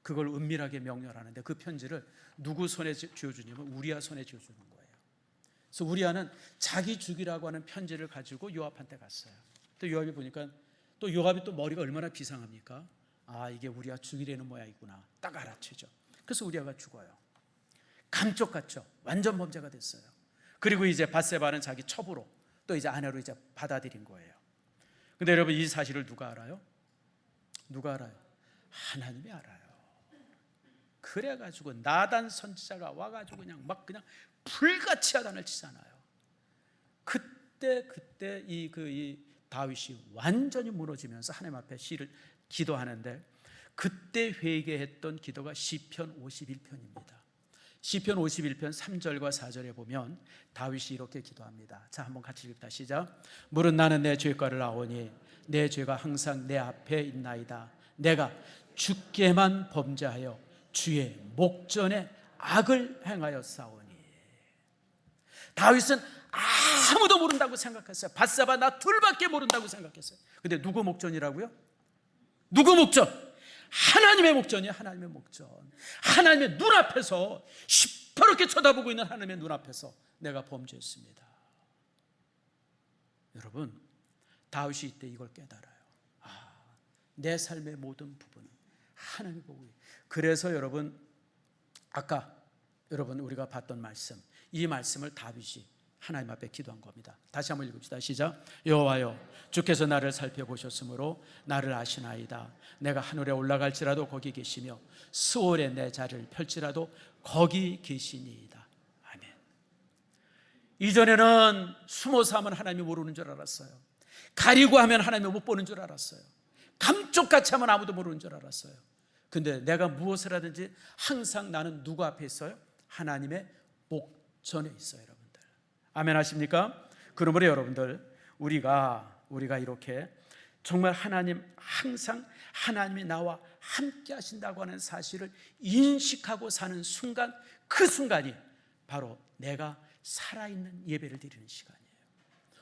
그걸 은밀하게 명령하는데 그 편지를 누구 손에 쥐어주냐면 우리아 손에 쥐어주는 거예요. 그래서 우리아는 자기 죽이라고 하는 편지를 가지고 요압한테 갔어요. 또 요압이 보니까 또 요압이 또 머리가 얼마나 비상합니까? 아, 이게 우리아 죽이려는 모양이구나. 딱 알아채죠. 그래서 우리아가 죽어요. 감쪽같죠. 완전 범죄가 됐어요. 그리고 이제 밧세바는 자기 첩으로 또 이제 아내로 이제 받아들인 거예요. 근데 여러분 이 사실을 누가 알아요? 누가 알아요? 하나님이 알아요. 그래가지고 나단 선지자가 와가지고 그냥 불같이 야단을 치잖아요. 그때 이 다윗이 완전히 무너지면서 하나님 앞에 기도하는데 그때 회개했던 기도가 시편 51편입니다. 시편 51편 3절과 4절에 보면 다윗이 이렇게 기도합니다. 자, 한번 같이 읽다 시작. 물은 나는 내 죄가를 아오니 내 죄가 항상 내 앞에 있나이다. 내가 주께만 범죄하여 주의 목전에 악을 행하였사오니. 다윗은 아무도 모른다고 생각했어요. 밧세바 나 둘밖에 모른다고 생각했어요. 근데 누구 목전이라고요? 누구 목전? 하나님의 목전이에요. 하나님의 목전. 하나님의 눈앞에서 시퍼렇게 쳐다보고 있는 하나님의 눈앞에서 내가 범죄했습니다. 여러분 다윗이 이때 이걸 깨달아요. 내 삶의 모든 부분은 하나님이 보고 있어요. 그래서 여러분 아까 우리가 봤던 말씀, 이 말씀을 다윗이 하나님 앞에 기도한 겁니다. 다시 한번 읽읍시다. 시작. 여호와여, 주께서 나를 살펴보셨으므로 나를 아시나이다. 내가 하늘에 올라갈지라도 거기 계시며 스올에 내 자리를 펼지라도 거기 계시니이다. 아멘. 이전에는 숨어서 하면 하나님이 모르는 줄 알았어요. 가리고 하면 하나님이 못 보는 줄 알았어요. 감쪽같이 하면 아무도 모르는 줄 알았어요. 근데 내가 무엇을 하든지 항상 나는 누구 앞에 있어요? 하나님의 목전에 있어요. 여러분들 아멘 하십니까? 그러므로 여러분들 우리가 이렇게 정말 하나님, 항상 하나님이 나와 함께 하신다고 하는 사실을 인식하고 사는 순간, 그 순간이 바로 내가 살아있는 예배를 드리는 시간이에요.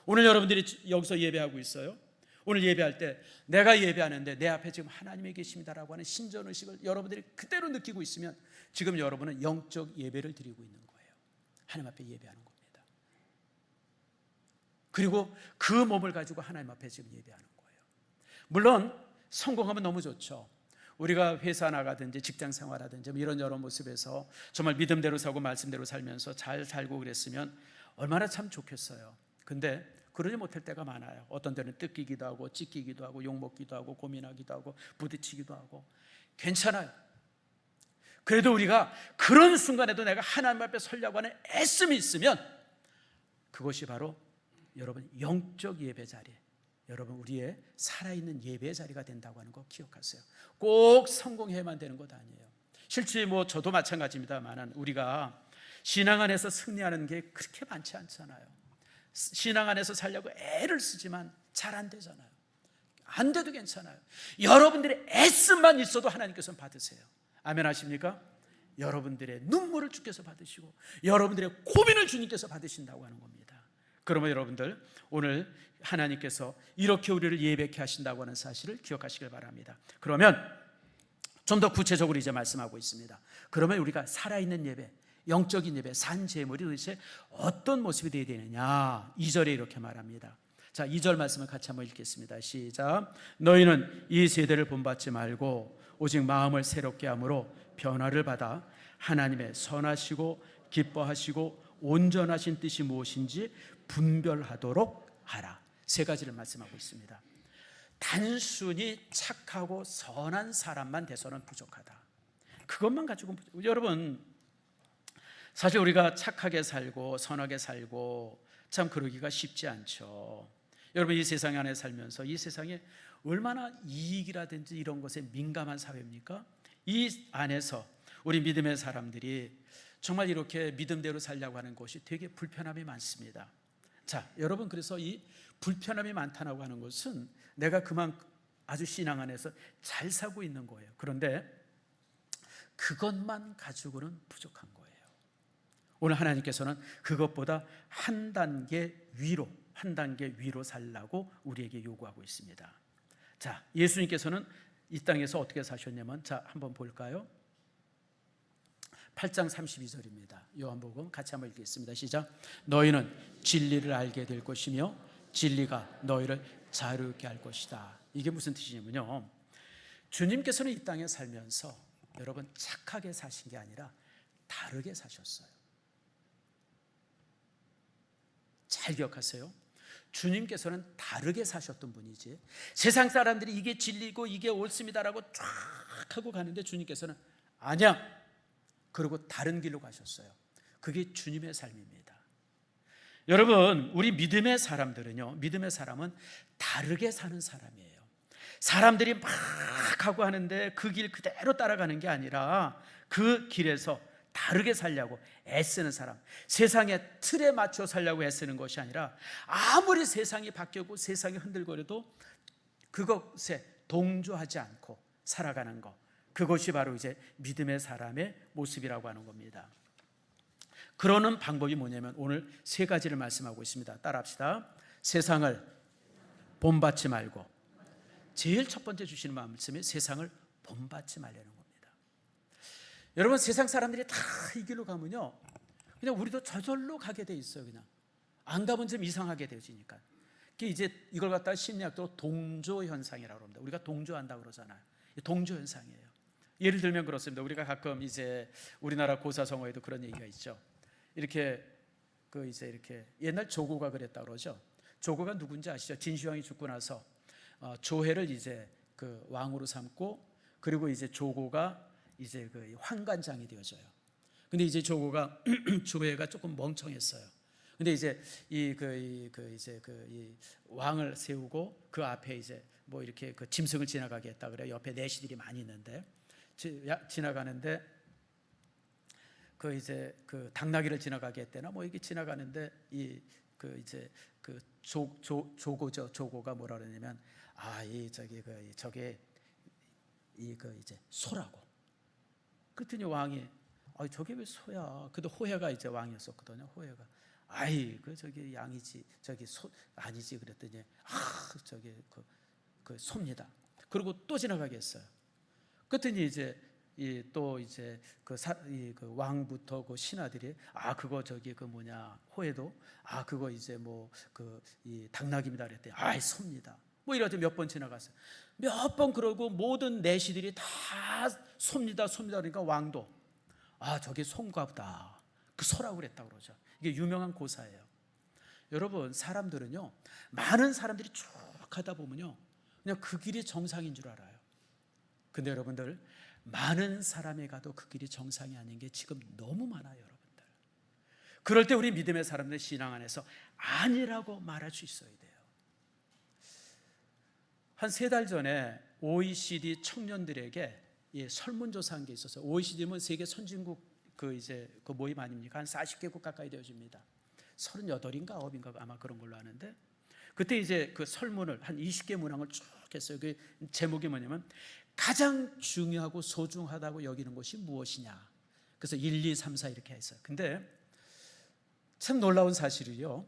오늘 여러분들이 여기서 예배하고 있어요. 오늘 예배할 때 내가 예배하는데 내 앞에 지금 하나님이 계십니다라고 하는 신전의식을 여러분들이 그대로 느끼고 있으면 지금 여러분은 영적 예배를 드리고 있는 거예요. 하나님 앞에 예배하는 겁니다. 그리고 그 몸을 가지고 하나님 앞에 지금 예배하는 거예요. 물론 성공하면 너무 좋죠. 우리가 회사 나가든지 직장 생활하든지 이런 여러 모습에서 정말 믿음대로 살고 말씀대로 살면서 잘 살고 그랬으면 얼마나 참 좋겠어요. 근데 그러지 못할 때가 많아요. 어떤 때는 뜯기기도 하고 찢기기도 하고 욕먹기도 하고 고민하기도 하고 부딪히기도 하고. 괜찮아요. 그래도 우리가 그런 순간에도 내가 하나님 앞에 서려고 하는 애씀이 있으면 그것이 바로 여러분 영적 예배 자리, 여러분 우리의 살아있는 예배 자리가 된다고 하는 거 기억하세요. 꼭 성공해야만 되는 것 아니에요. 실제 저도 마찬가지입니다만 우리가 신앙 안에서 승리하는 게 그렇게 많지 않잖아요. 신앙 안에서 살려고 애를 쓰지만 잘 안 되잖아요. 안 돼도 괜찮아요. 여러분들의 애씀만 있어도 하나님께서는 받으세요. 아멘 하십니까? 여러분들의 눈물을 주께서 받으시고 여러분들의 고민을 주님께서 받으신다고 하는 겁니다. 그러면 여러분들 오늘 하나님께서 이렇게 우리를 예배케 하신다고 하는 사실을 기억하시길 바랍니다. 그러면 좀 더 구체적으로 이제 말씀하고 있습니다. 그러면 우리가 살아있는 예배, 영적인 예배, 산 제물이 도대체 어떤 모습이 되어야 되느냐, 2절에 이렇게 말합니다. 자, 2절 말씀을 같이 한번 읽겠습니다. 시작. 너희는 이 세대를 본받지 말고 오직 마음을 새롭게 함으로 변화를 받아 하나님의 선하시고 기뻐하시고 온전하신 뜻이 무엇인지 분별하도록 하라. 세 가지를 말씀하고 있습니다. 단순히 착하고 선한 사람만 돼서는 부족하다. 그것만 가지고는 부족하다. 여러분, 사실 우리가 착하게 살고 선하게 살고 참 그러기가 쉽지 않죠. 여러분, 이 세상 안에 살면서 이 세상에 얼마나 이익이라든지 이런 것에 민감한 사회입니까? 이 안에서 우리 믿음의 사람들이 정말 이렇게 믿음대로 살려고 하는 것이 되게 불편함이 많습니다. 자, 여러분, 그래서 이 불편함이 많다고 하는 것은 내가 그만큼 아주 신앙 안에서 잘 살고 있는 거예요. 그런데 그것만 가지고는 부족한 거예요. 오늘 하나님께서는 그것보다 한 단계 위로 살라고 우리에게 요구하고 있습니다. 자, 예수님께서는 이 땅에서 어떻게 사셨냐면, 자, 한번 볼까요? 8장 32절입니다. 요한복음 같이 한번 읽겠습니다. 시작. 너희는 진리를 알게 될 것이며 진리가 너희를 자유롭게 할 것이다. 이게 무슨 뜻이냐면요, 주님께서는 이 땅에 살면서 여러분 착하게 사신 게 아니라 다르게 사셨어요. 잘 기억하세요. 주님께서는 다르게 사셨던 분이지, 세상 사람들이 이게 진리고 이게 옳습니다라고 쫙 하고 가는데 주님께서는 아니야, 그리고 다른 길로 가셨어요. 그게 주님의 삶입니다. 여러분, 우리 믿음의 사람들은요, 믿음의 사람은 다르게 사는 사람이에요. 사람들이 막 하고 하는데 그 길 그대로 따라가는 게 아니라 그 길에서 다르게 살려고 애쓰는 사람, 세상의 틀에 맞춰 살려고 애쓰는 것이 아니라 아무리 세상이 바뀌고 세상이 흔들거려도 그것에 동조하지 않고 살아가는 것, 그것이 바로 이제 믿음의 사람의 모습이라고 하는 겁니다. 그러는 방법이 뭐냐면 오늘 세 가지를 말씀하고 있습니다. 따라합시다. 세상을 본받지 말고, 제일 첫 번째 주시는 말씀이 세상을 본받지 말라는 겁니다. 여러분, 세상 사람들이 다 이 길로 가면요, 그냥 우리도 저절로 가게 돼 있어요. 그냥 안 가면 좀 이상하게 되어지니까. 이제 이걸 갖다가 심리학적으로 동조 현상이라고 합니다. 우리가 동조한다고 그러잖아요. 동조 현상이에요. 예를 들면 그렇습니다. 우리가 가끔 이제 우리나라 고사성어에도 그런 얘기가 있죠. 이렇게 이렇게 옛날 조고가 그랬다 그러죠. 조고가 누군지 아시죠? 진시황이 죽고 나서 조회를 이제 그 왕으로 삼고, 그리고 이제 조고가 이제 그 환관장이 되어져요. 근데 이제 조고가 조회가 조금 멍청했어요. 근데 이제 이 왕을 세우고 그 앞에 이제 뭐 이렇게 그 짐승을 지나가게 했다 그래요. 옆에 내시들이 많이 있는데 지나가는데 그 이제 그 당나귀를 지나가게 했대나 뭐 이게 지나가는데 이 그 이제 그 조고가 뭐라 그러냐면 저게 이제 소라고. 그랬더니 왕이 저게 왜 소야? 그래도 호야가 이제 왕이었었거든요. 호야가 저기 양이지, 저기 소 아니지 그랬더니 저기 그 소입니다. 그리고 또 지나가게 했어요. 그랬더니 이제 또 이제 그 왕부터 그 신하들이 그거 저기 그 뭐냐 호에도 그거 이제 뭐 이 당나귀입니다 그랬더니 소입니다. 뭐 이러죠. 몇 번 지나갔어요. 몇 번 그러고 모든 내시들이 다 소입니다 그러니까 왕도 저게 소인가 보다, 그 소라고 그랬다고 그러죠. 이게 유명한 고사예요. 여러분, 사람들은요, 많은 사람들이 쭉 하다 보면요 그냥 그 길이 정상인 줄 알아요. 근데 여러분들, 많은 사람이 가도 그 길이 정상이 아닌 게 지금 너무 많아요, 여러분들. 그럴 때 우리 믿음의 사람들 신앙 안에서 아니라고 말할 수 있어야 돼요. 한 3달 전에 OECD 청년들에게 설문조사한 게 있었어요. OECD면 세계 선진국 그 모임 아닙니까? 한 40개국 가까이 되어집니다. 38인가 9인가 아마 그런 걸로 아는데, 그때 이제 그 설문을 한 20개 문항을 쭉 했어요. 그 제목이 뭐냐면 가장 중요하고 소중하다고 여기는 것이 무엇이냐. 그래서 1, 2, 3, 4 이렇게 했어요. 근데 참 놀라운 사실이요,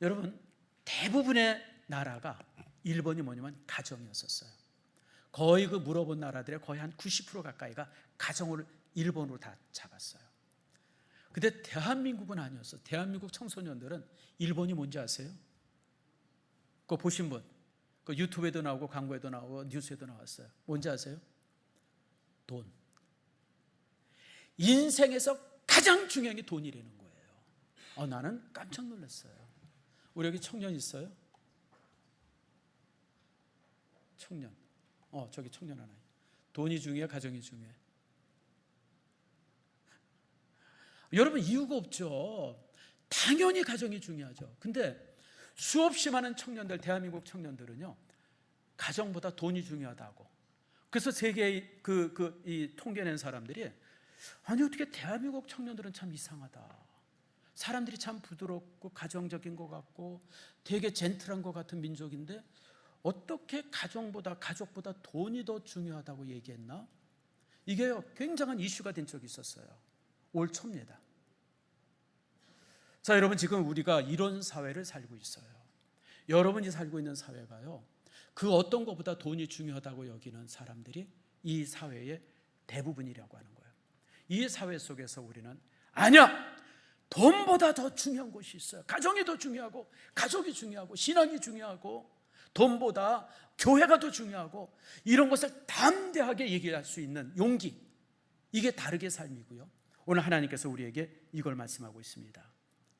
여러분, 대부분의 나라가 1번이 뭐냐면 가정이었었어요. 거의 그 물어본 나라들의 거의 한 90% 가까이가 가정을 1번으로 다 잡았어요. 근데 대한민국은 아니었어요. 대한민국 청소년들은 1번이 뭔지 아세요? 그거 보신 분? 그 유튜브에도 나오고 광고에도 나오고 뉴스에도 나왔어요. 뭔지 아세요? 돈. 인생에서 가장 중요한 게 돈이라는 거예요. 나는 깜짝 놀랐어요. 우리 여기 청년 있어요? 청년. 저기 청년 하나. 돈이 중요해, 가정이 중요해? 여러분, 이유가 없죠. 당연히 가정이 중요하죠. 근데 수없이 많은 청년들, 대한민국 청년들은요, 가정보다 돈이 중요하다고. 그래서 세계의 이 통계낸 사람들이, 아니 어떻게 대한민국 청년들은 참 이상하다. 사람들이 참 부드럽고 가정적인 것 같고 되게 젠틀한 것 같은 민족인데 어떻게 가족보다 돈이 더 중요하다고 얘기했나? 이게 굉장한 이슈가 된 적이 있었어요. 올 초입니다. 자, 여러분, 지금 우리가 이런 사회를 살고 있어요. 여러분이 살고 있는 사회가요, 그 어떤 것보다 돈이 중요하다고 여기는 사람들이 이 사회의 대부분이라고 하는 거예요. 이 사회 속에서 우리는 아니야, 돈보다 더 중요한 것이 있어요. 가정이 더 중요하고 가족이 중요하고 신앙이 중요하고 돈보다 교회가 더 중요하고, 이런 것을 담대하게 얘기할 수 있는 용기, 이게 다르게 삶이고요. 오늘 하나님께서 우리에게 이걸 말씀하고 있습니다.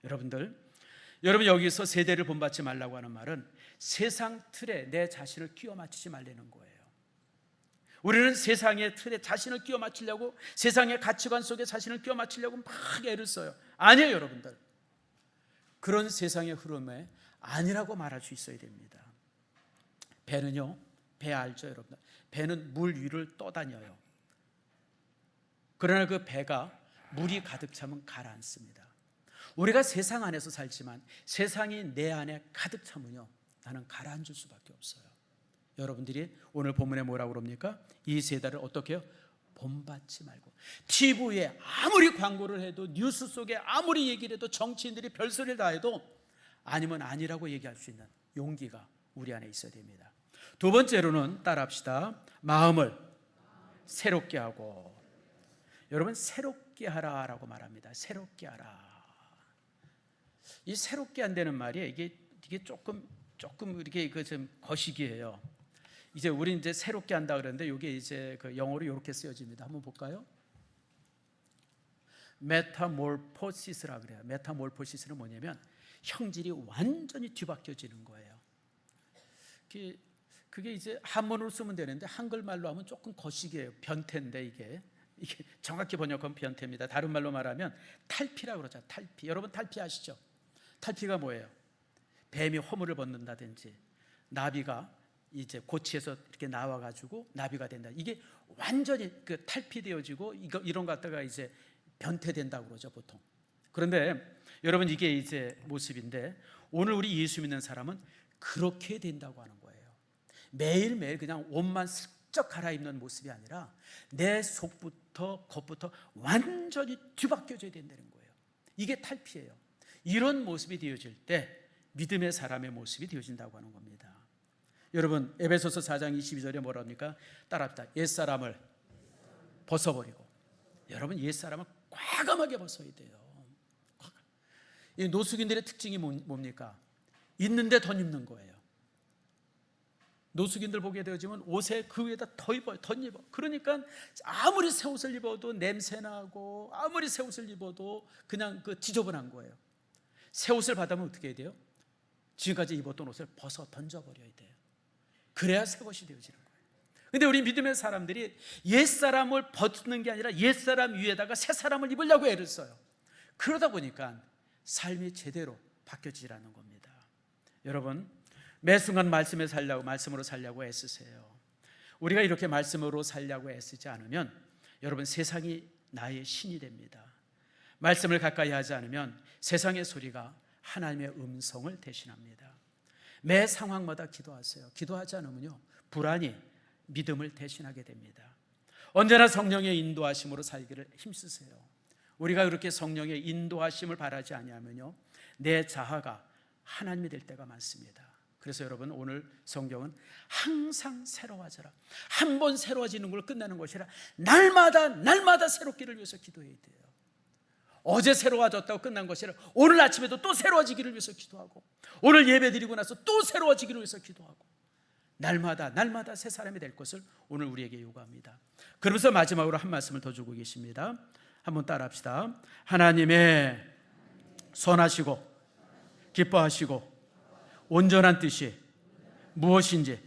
여러분 여기서 세대를 본받지 말라고 하는 말은 세상 틀에 내 자신을 끼워 맞추지 말라는 거예요. 우리는 세상의 틀에 자신을 끼워 맞추려고, 세상의 가치관 속에 자신을 끼워 맞추려고 막 애를 써요. 아니에요, 여러분들. 그런 세상의 흐름에 아니라고 말할 수 있어야 됩니다. 배는요, 배 알죠, 여러분들? 배는 물 위를 떠다녀요. 그러나 그 배가 물이 가득 차면 가라앉습니다. 우리가 세상 안에서 살지만 세상이 내 안에 가득 차면요, 나는 가라앉을 수밖에 없어요. 여러분들이 오늘 본문에 뭐라고 그럽니까? 이 세대를 어떻게 해요? 본받지 말고. TV에 아무리 광고를 해도, 뉴스 속에 아무리 얘기를 해도, 정치인들이 별소리를 다 해도 아니면 아니라고 얘기할 수 있는 용기가 우리 안에 있어야 됩니다. 두 번째로는 따라합시다. 마음을 새롭게 하고. 여러분, 새롭게 하라라고 말합니다. 새롭게 하라. 이 새롭게 한다는 말이 이게 조금 이렇게 좀 거시기해요. 이제 우리 이제 새롭게 한다 그러는데 이게 이제 그 영어로 이렇게 쓰여집니다. 한번 볼까요? 메타몰포시스라 그래요. 메타몰포시스는 뭐냐면 형질이 완전히 뒤바뀌어지는 거예요. 그게 이제 한문으로 쓰면 되는데 한글말로 하면 조금 거시기해요. 변태인데 이게 정확히 번역하면 변태입니다. 다른 말로 말하면 탈피라고 그러죠. 탈피. 여러분 탈피 아시죠? 탈피가 뭐예요? 뱀이 허물을 벗는다든지 나비가 이제 고치에서 이렇게 나와가지고 나비가 된다. 이게 완전히 그 탈피되어지고 이런 것 갖다가 이제 변태된다고 그러죠, 보통. 그런데 여러분, 이게 이제 모습인데 오늘 우리 예수 믿는 사람은 그렇게 된다고 하는 거예요. 매일매일 그냥 옷만 슬쩍 갈아입는 모습이 아니라 내 속부터 겉부터 완전히 뒤바뀌어져야 된다는 거예요. 이게 탈피예요. 이런 모습이 되어질 때 믿음의 사람의 모습이 되어진다고 하는 겁니다. 여러분, 에베소서 4장 22절에 뭐라 합니까? 따라합시다. 옛사람을 벗어버리고. 여러분, 옛사람을 과감하게 벗어야 돼요. 이 노숙인들의 특징이 뭡니까? 있는데 더 입는 거예요. 노숙인들 보게 되어지면 옷에 그 위에다 더 입어요. 더 입어. 그러니까 아무리 새 옷을 입어도 냄새나고, 아무리 새 옷을 입어도 그냥 그 지저분한 거예요. 새 옷을 받으면 어떻게 해야 돼요? 지금까지 입었던 옷을 벗어 던져버려야 돼요. 그래야 새 것이 되어지는 거예요. 근데 우리 믿음의 사람들이 옛사람을 벗는 게 아니라 옛사람 위에다가 새사람을 입으려고 애를 써요. 그러다 보니까 삶이 제대로 바뀌어지지 않는 겁니다. 여러분, 매 순간 말씀으로 살려고 애쓰세요. 우리가 이렇게 말씀으로 살려고 애쓰지 않으면 여러분, 세상이 나의 신이 됩니다. 말씀을 가까이 하지 않으면 세상의 소리가 하나님의 음성을 대신합니다. 매 상황마다 기도하세요. 기도하지 않으면요, 불안이 믿음을 대신하게 됩니다. 언제나 성령의 인도하심으로 살기를 힘쓰세요. 우리가 그렇게 성령의 인도하심을 바라지 아니하면요, 내 자아가 하나님이 될 때가 많습니다. 그래서 여러분, 오늘 성경은 항상 새로워져라, 한 번 새로워지는 걸 끝내는 것이라 날마다 새롭기를 위해서 기도해야 돼요. 어제 새로워졌다고 끝난 것이라 오늘 아침에도 또 새로워지기를 위해서 기도하고, 오늘 예배 드리고 나서 또 새로워지기를 위해서 기도하고, 날마다 새 사람이 될 것을 오늘 우리에게 요구합니다. 그러면서 마지막으로 한 말씀을 더 주고 계십니다. 한번 따라 합시다. 하나님의 선하시고 기뻐하시고 온전한 뜻이 무엇인지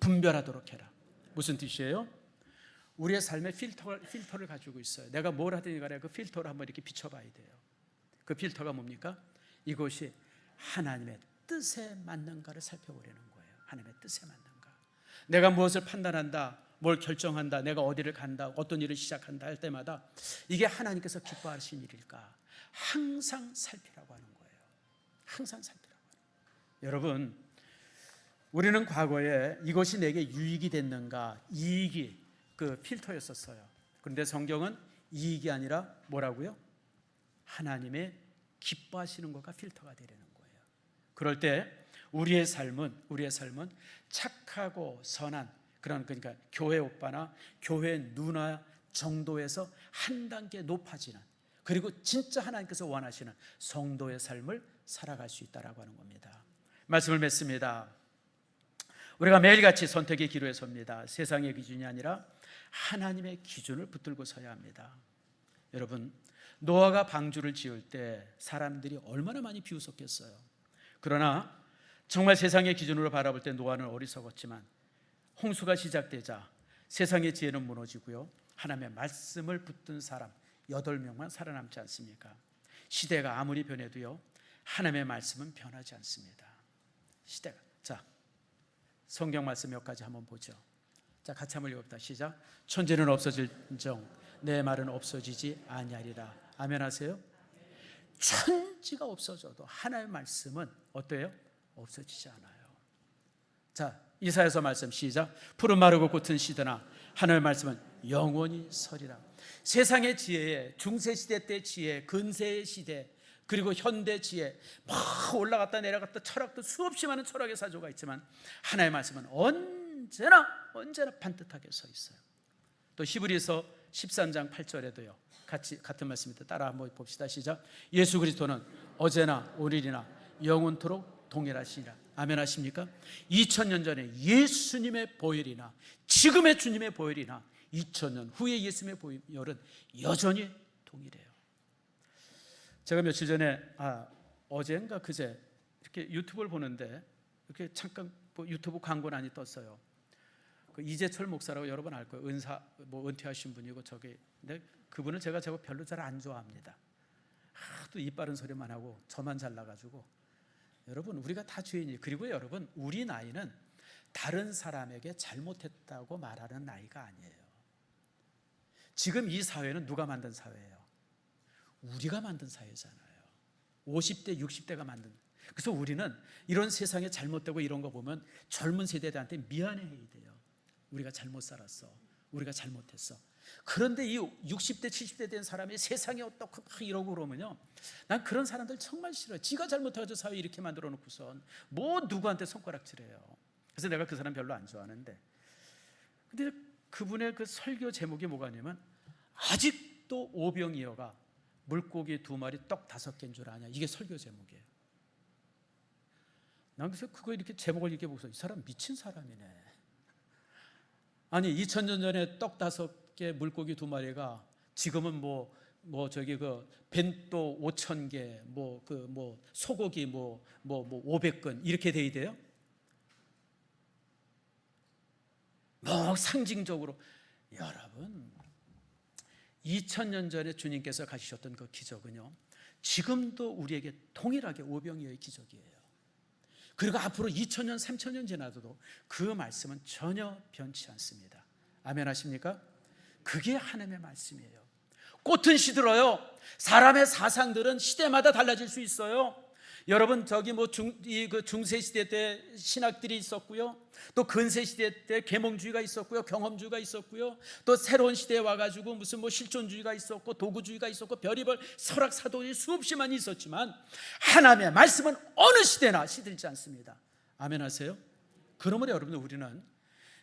분별하도록 해라. 무슨 뜻이에요? 우리의 삶에 필터를 가지고 있어요. 내가 뭘 하든지 간에 그 필터를 한번 이렇게 비춰봐야 돼요. 그 필터가 뭡니까? 이것이 하나님의 뜻에 맞는가를 살펴보려는 거예요. 하나님의 뜻에 맞는가. 내가 무엇을 판단한다, 뭘 결정한다, 내가 어디를 간다, 어떤 일을 시작한다 할 때마다 이게 하나님께서 기뻐하신 일일까 항상 살피라고 하는 거예요. 항상 살피라고 하는 거예요. 여러분, 우리는 과거에 이것이 내게 유익이 됐는가, 이익이 그 필터였었어요. 그런데 성경은 이익이 아니라 뭐라고요? 하나님의 기뻐하시는 것과 필터가 되려는 거예요. 그럴 때 우리의 삶은 착하고 선한 그러니까 교회 오빠나 교회 누나 정도에서 한 단계 높아지는, 그리고 진짜 하나님께서 원하시는 성도의 삶을 살아갈 수 있다라고 하는 겁니다. 말씀을 맺습니다. 우리가 매일같이 선택의 기로에 섭니다. 세상의 기준이 아니라 하나님의 기준을 붙들고 서야 합니다. 여러분, 노아가 방주를 지을 때 사람들이 얼마나 많이 비웃었겠어요. 그러나 정말 세상의 기준으로 바라볼 때 노아는 어리석었지만 홍수가 시작되자 세상의 지혜는 무너지고요, 하나님의 말씀을 붙든 사람 8명만 살아남지 않습니까? 시대가 아무리 변해도요, 하나님의 말씀은 변하지 않습니다. 시대가. 자, 성경 말씀 몇 가지 한번 보죠. 자, 같이 한번 읽어봅시다. 시작. 천지는 없어질정 내 말은 없어지지 아니하리라. 아멘 하세요? 천지가 없어져도 하나님의 말씀은 어때요? 없어지지 않아요. 자, 이사야서 말씀 시작. 푸른 마르고 꽃은 시드나 하나님의 말씀은 영원히 서리라. 세상의 지혜에, 중세시대 때 지혜, 근세의 시대, 그리고 현대 지혜, 막 올라갔다 내려갔다 철학도 수없이 많은 철학의 사조가 있지만 하나님의 말씀은 언제나 반듯하게 서 있어요. 또 히브리서 13장 8절에도요 같은 말씀입니다. 따라 한번 봅시다. 시작. 예수 그리스도는 어제나 오늘이나 영원토록 동일하시니라. 아멘 하십니까? 2000년 전에 예수님의 보혈이나 지금의 주님의 보혈이나 2000년 후에 예수님의 보혈은 여전히 동일해요. 제가 며칠 전에 어제인가 그제 이렇게 유튜브를 보는데 이렇게 잠깐 유튜브 광고란이 떴어요. 그 이재철 목사라고 여러분 알 거예요. 은퇴하신 분이고 근데 그분을 제가 별로 잘 안 좋아합니다. 하도 입 바른 소리만 하고 저만 잘나가지고. 여러분, 우리가 다 죄인이에요. 그리고 여러분, 우리 나이는 다른 사람에게 잘못했다고 말하는 나이가 아니에요. 지금 이 사회는 누가 만든 사회예요? 우리가 만든 사회잖아요. 50대, 60대가 만든. 그래서 우리는 이런 세상에 잘못되고 이런 거 보면 젊은 세대들한테 미안해해야 돼요. 우리가 잘못 살았어. 우리가 잘못했어. 그런데 이 60대, 70대 된 사람이 세상에 어떻고 막 이러고 그러면요, 난 그런 사람들 정말 싫어요. 지가 잘못해가지고 사회 이렇게 만들어 놓고선 뭐 누구한테 손가락질해요. 그래서 내가 그 사람 별로 안 좋아하는데, 근데 그분의 그 설교 제목이 뭐가냐면 아직도 오병이어가 물고기 2마리 떡 5개인 줄 아냐, 이게 설교 제목이에요. 난 그래서 그거 이렇게 제목을 이렇게 보고서 이 사람 미친 사람이네. 아니 2000년 전에 떡 5개 물고기 2마리가 지금은 벤또 5000개 소고기 500근 이렇게 돼야 돼요? 뭐 상징적으로 여러분 2000년 전에 주님께서 가지셨던 그 기적은요 지금도 우리에게 동일하게 오병이어의 기적이에요. 그리고 앞으로 2000년 3000년 지나도 그 말씀은 전혀 변치 않습니다. 아멘 하십니까? 그게 하나님의 말씀이에요. 꽃은 시들어요. 사람의 사상들은 시대마다 달라질 수 있어요. 여러분 저기 뭐 중세 시대 때 신학들이 있었고요. 또 근세 시대 때 계몽주의가 있었고요. 경험주의가 있었고요. 또 새로운 시대에 와가지고 무슨 뭐 실존주의가 있었고 도구주의가 있었고 별의별 설학사도들이 수없이 많이 있었지만 하나님의 말씀은 어느 시대나 시들지 않습니다. 아멘 하세요? 그러므로 여러분 우리는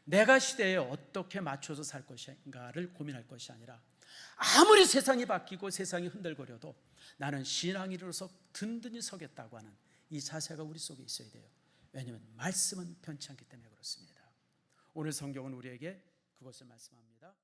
내가 시대에 어떻게 맞춰서 살 것인가를 고민할 것이 아니라 아무리 세상이 바뀌고 세상이 흔들거려도 나는 신앙인으로서 든든히 서겠다고 하는 이 자세가 우리 속에 있어야 돼요. 왜냐하면 말씀은 변치 않기 때문에 그렇습니다. 오늘 성경은 우리에게 그것을 말씀합니다.